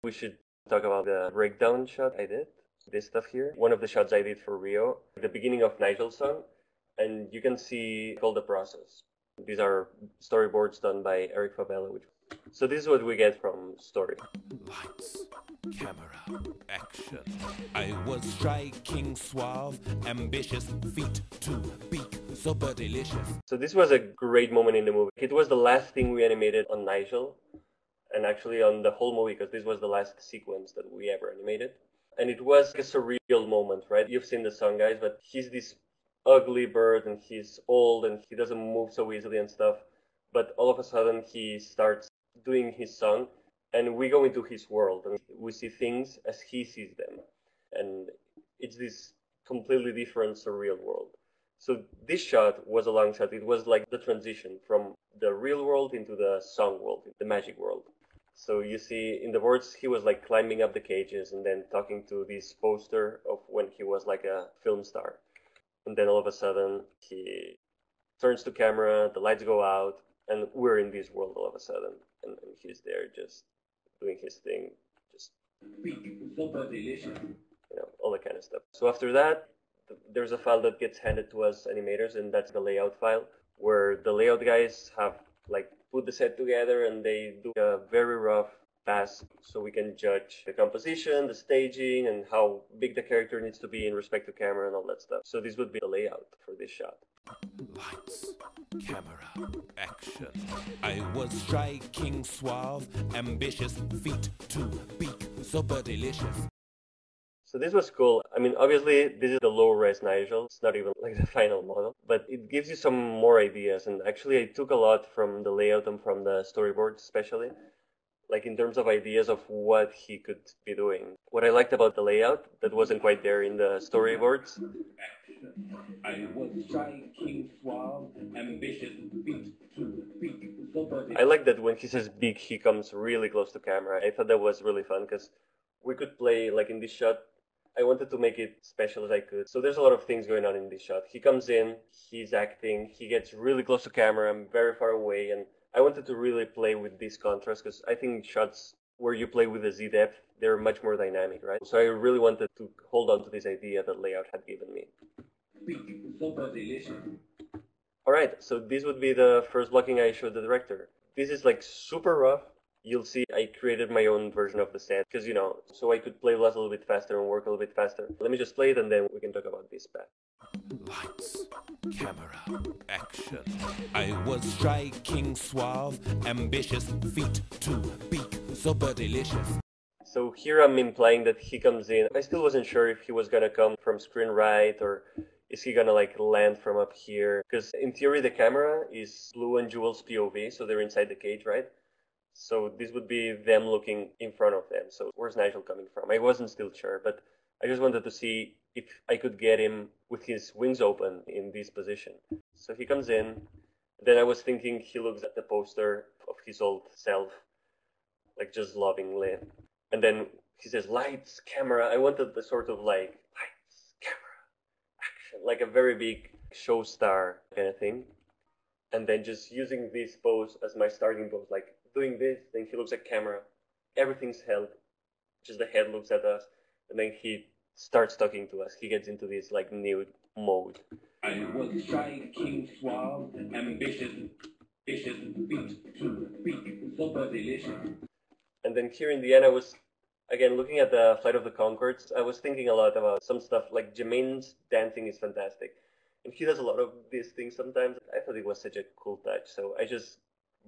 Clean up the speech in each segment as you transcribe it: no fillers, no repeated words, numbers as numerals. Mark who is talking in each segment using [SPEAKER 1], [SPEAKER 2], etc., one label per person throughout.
[SPEAKER 1] We should talk about the breakdown shot I did. This stuff here. One of the shots I did for Rio. The beginning of Nigel's song. And you can see all the process. These are storyboards done by Eric Fabella. So this is what we get from story.
[SPEAKER 2] Lights, camera, action. I was striking suave, ambitious, feet to beak, super delicious.
[SPEAKER 1] So this was a great moment in the movie. It was the last thing we animated on Nigel, and actually on the whole movie, because this was the last sequence that we ever animated. And it was a surreal moment, right? You've seen the song, guys, but he's this ugly bird, and he's old, and he doesn't move so easily and stuff. But all of a sudden, he starts doing his song, and we go into his world, and we see things as he sees them. And it's this completely different, surreal world. So this shot was a long shot. It was like the transition from the real world into the song world, the magic world. So you see in the words, he was like climbing up the cages and then talking to this poster of when he was like a film star. And then all of a sudden, he turns to camera, the lights go out, and we're in this world all of a sudden. And he's there just doing his thing, just, all that kind of stuff. So after that, there's a file that gets handed to us animators, and that's the layout file, where the layout guys have like put the set together, and they do a very rough pass so we can judge the composition, the staging, and how big the character needs to be in respect to camera and all that stuff. So this would be the layout for this shot.
[SPEAKER 2] Lights, camera, action. I was striking suave, ambitious, feet to beak, super delicious.
[SPEAKER 1] So this was cool. I mean, obviously, this is the low-res Nigel. It's not even like the final model, but it gives you some more ideas. And actually, I took a lot from the layout and from the storyboard, especially, like in terms of ideas of what he could be doing. What I liked about the layout that wasn't quite there in the storyboards.
[SPEAKER 2] I was striking suave, ambitious, feet to beak, super delicious.
[SPEAKER 1] I like that when he says big, he comes really close to camera. I thought that was really fun because we could play, like in this shot, I wanted to make it special as I could. So there's a lot of things going on in this shot. He comes in, he's acting, he gets really close to camera, I'm very far away, and I wanted to really play with this contrast because I think shots where you play with the Z-depth, they're much more dynamic, right? So I really wanted to hold on to this idea that layout had given me.
[SPEAKER 2] Super delicious.
[SPEAKER 1] Alright, so this would be the first blocking I showed the director. This is like super rough. You'll see I created my own version of the set because, so I could play a little bit faster and work a little bit faster. Let me just play it and then we can talk about this path.
[SPEAKER 2] Lights, camera, action. I was striking suave, ambitious, feet to beak, super delicious.
[SPEAKER 1] So here I'm implying that he comes in. I still wasn't sure if he was gonna come from screen right or is he gonna like land from up here? Because in theory the camera is Blue and Jewel's POV, so they're inside the cage, right? So this would be them looking in front of them. So where's Nigel coming from? I wasn't still sure, but I just wanted to see if I could get him with his wings open in this position. So he comes in. Then I was thinking he looks at the poster of his old self, like just lovingly. And then he says, lights, camera. I wanted the sort of like, lights, camera, action, like a very big show star kind of thing. And then just using this pose as my starting pose, like doing this, then he looks at camera, everything's held, just the head looks at us, and then he starts talking to us. He gets into this like nude mode.
[SPEAKER 2] I was striking suave, ambitious, feet to beak, super delicious.
[SPEAKER 1] And then here in the end, I was, again, looking at the Flight of the Conchords, I was thinking a lot about some stuff, like Jermaine's dancing is fantastic. And he does a lot of these things sometimes. I thought it was such a cool touch, so I just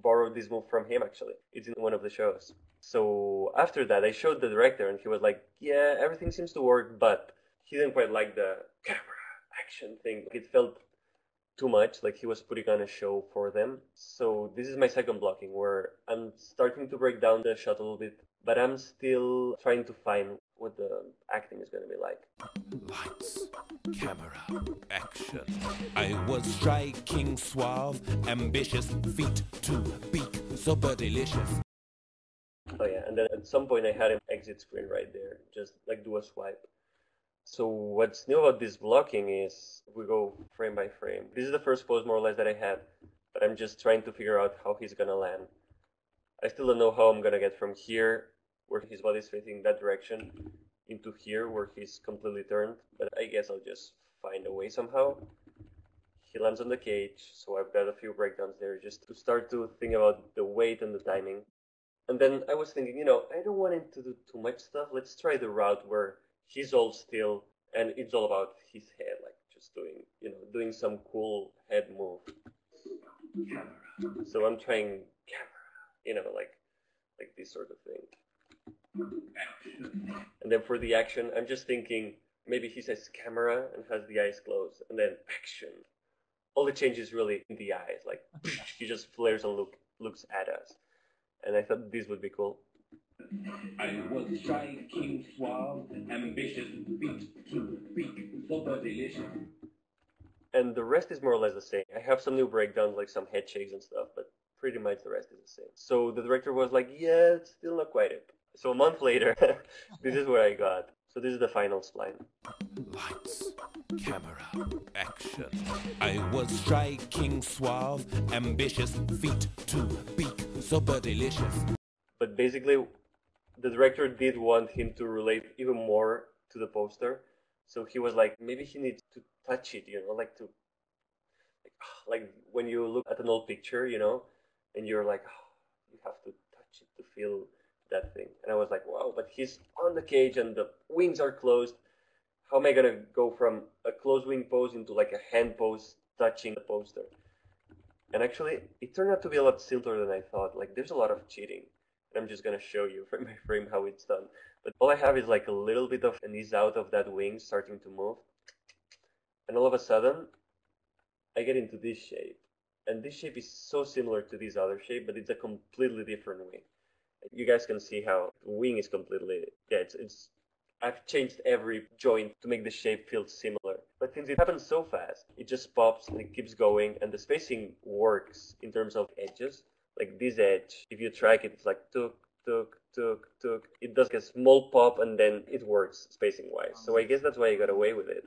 [SPEAKER 1] borrowed this move from him, actually. It's in one of the shows. So after that, I showed the director, and he was like, yeah, everything seems to work, but he didn't quite like the camera action thing. It felt too much, like he was putting on a show for them. So this is my second blocking, where I'm starting to break down the shot a little bit, but I'm still trying to find what the acting is going to be like.
[SPEAKER 2] Lights, camera, action. I was striking suave, ambitious, feet to beak, super delicious.
[SPEAKER 1] Oh yeah, and then at some point I had him exit screen right there, just like do a swipe. So what's new about this blocking is we go frame by frame. This is the first pose more or less that I had, but I'm just trying to figure out how he's gonna land. I still don't know how I'm gonna get from here where his body's facing that direction into here where he's completely turned, but I guess I'll just find a way somehow. He lands on the cage, so I've got a few breakdowns there just to start to think about the weight and the timing. And then I was thinking, I don't want him to do too much stuff. Let's try the route where he's all still and it's all about his head, like just doing some cool head move. So I'm trying camera, like this sort of thing. And then for the action, I'm just thinking maybe he says camera and has the eyes closed, and then action. All the change is really in the eyes, like he just flares and looks at us. And I thought this would be cool.
[SPEAKER 2] I was shy, king, suave, ambitious, feet to peak, super delicious.
[SPEAKER 1] And the rest is more or less the same. I have some new breakdowns, like some head shakes and stuff, but pretty much the rest is the same. So the director was like, yeah, it's still not quite it. So a month later, this is what I got. So this is the final spline.
[SPEAKER 3] Lights, camera, action. I was shy, king, suave, ambitious, feet to peak, super delicious.
[SPEAKER 1] But basically, the director did want him to relate even more to the poster. So he was like, maybe he needs to touch it, like when you look at an old picture, and you're like, you have to touch it to feel that thing. And I was like, wow, but he's on the cage and the wings are closed. How am I gonna go from a closed wing pose into like a hand pose touching the poster? And actually, it turned out to be a lot simpler than I thought. Like, there's a lot of cheating. And I'm just gonna show you frame by frame how it's done. But all I have is like a little bit of an ease out of that wing starting to move. And all of a sudden, I get into this shape. And this shape is so similar to this other shape, but it's a completely different wing. You guys can see how the wing is completely, I've changed every joint to make the shape feel similar. But since it happens so fast, it just pops and it keeps going, and the spacing works in terms of edges. Like this edge, if you track it, it's like tuk, tuk, tuk, tuk. It does a small pop and then it works spacing-wise. So I guess that's why I got away with it.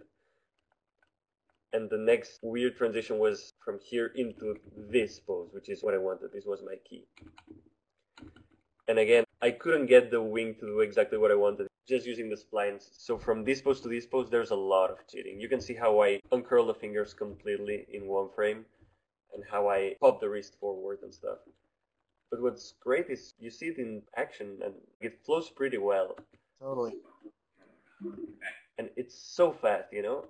[SPEAKER 1] And the next weird transition was from here into this pose, which is what I wanted. This was my key. And again, I couldn't get the wing to do exactly what I wanted, just using the splines. So from this pose to this pose, there's a lot of cheating. You can see how I uncurl the fingers completely in one frame, and how I pop the wrist forward and stuff. But what's great is you see it in action, and it flows pretty well.
[SPEAKER 4] Totally.
[SPEAKER 1] And it's so fast, And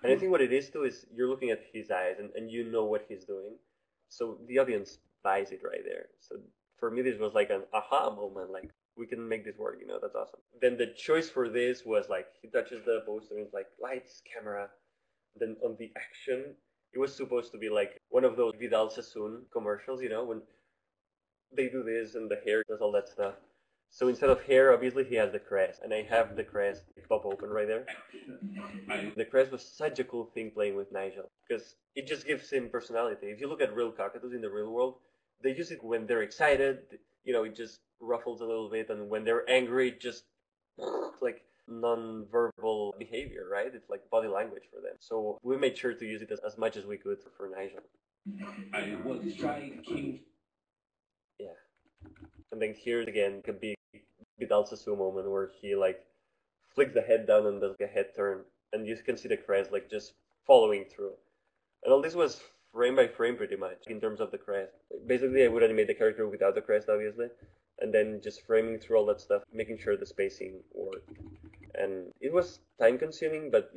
[SPEAKER 1] I think what it is too is you're looking at his eyes, and you know what he's doing. So the audience buys it right there. So for me, this was like an aha moment, like, we can make this work, that's awesome. Then the choice for this was like, he touches the poster and it's like, lights, camera. Then on the action, it was supposed to be like one of those Vidal Sassoon commercials, when they do this and the hair does all that stuff. So instead of hair, obviously he has the crest, and I have the crest pop open right there. The crest was such a cool thing playing with Nigel, because it just gives him personality. If you look at real cockatoos in the real world, they use it when they're excited, it just ruffles a little bit, and when they're angry, it just like non-verbal behavior, right? It's like body language for them. So we made sure to use it as much as we could for Nigel.
[SPEAKER 2] I was shy, king.
[SPEAKER 1] Yeah. And then here's again a big Vidal Sassoon moment where he like flicks the head down and does a head turn, and you can see the crest like just following through. And all this was frame by frame pretty much in terms of the crest. Basically, I would animate the character without the crest, obviously, and then just framing through all that stuff, making sure the spacing worked. And it was time consuming, but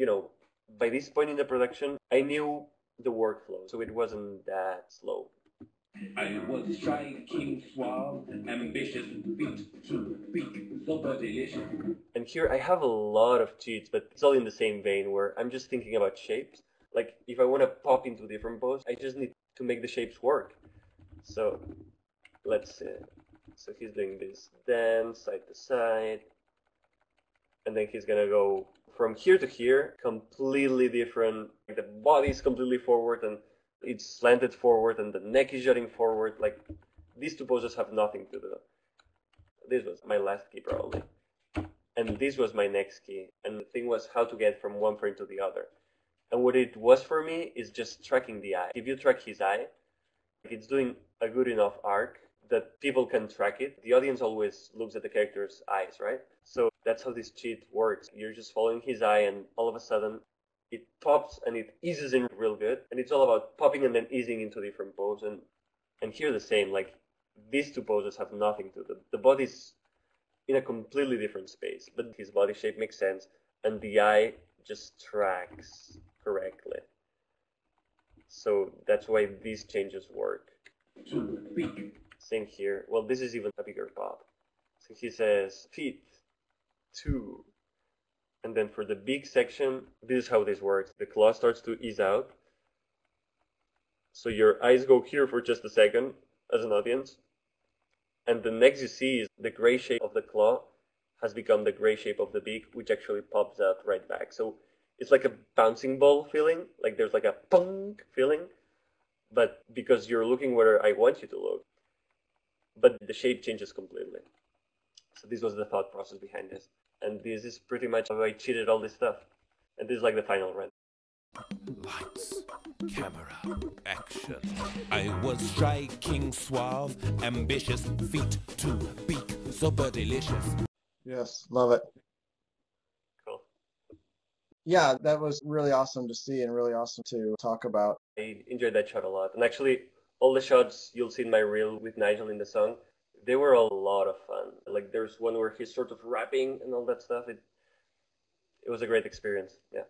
[SPEAKER 1] by this point in the production, I knew the workflow, so it wasn't that slow.
[SPEAKER 2] I was shy, king, suave, ambitious, feet to peak, super delicious.
[SPEAKER 1] And here I have a lot of cheats, but it's all in the same vein where I'm just thinking about shapes. Like, if I want to pop into different poses, I just need to make the shapes work. So, let's see. So he's doing this dance, side to side. And then he's gonna go from here to here, completely different. Like, the body is completely forward, and it's slanted forward, and the neck is jutting forward. Like, these two poses have nothing to do. This was my last key, probably. And this was my next key. And the thing was how to get from one frame to the other. And what it was for me is just tracking the eye. If you track his eye, it's doing a good enough arc that people can track it. The audience always looks at the character's eyes, right? So that's how this cheat works. You're just following his eye, and all of a sudden it pops and it eases in real good. And it's all about popping and then easing into different poses. And here the same, like these two poses have nothing to do. The body's in a completely different space, but his body shape makes sense, and the eye just tracks correctly. So that's why these changes work. Same here. Well, this is even a bigger pop. So he says feet, 2. And then for the big section, this is how this works. The claw starts to ease out. So your eyes go here for just a second as an audience. And the next you see is the gray shape of the claw has become the gray shape of the beak, which actually pops out right back. So it's like a bouncing ball feeling, like there's like a punk feeling, but because you're looking where I want you to look, but the shape changes completely. So this was the thought process behind this. And this is pretty much how I cheated all this stuff. And this is like the final run.
[SPEAKER 3] Lights, camera, action. I was striking, suave, ambitious, feet to beak, super delicious.
[SPEAKER 4] Yes, love it.
[SPEAKER 1] Cool.
[SPEAKER 4] Yeah, that was really awesome to see and really awesome to talk about.
[SPEAKER 1] I enjoyed that shot a lot. And actually, all the shots you'll see in my reel with Nigel in the song, they were a lot of fun. Like there's one where he's sort of rapping and all that stuff. It was a great experience. Yeah.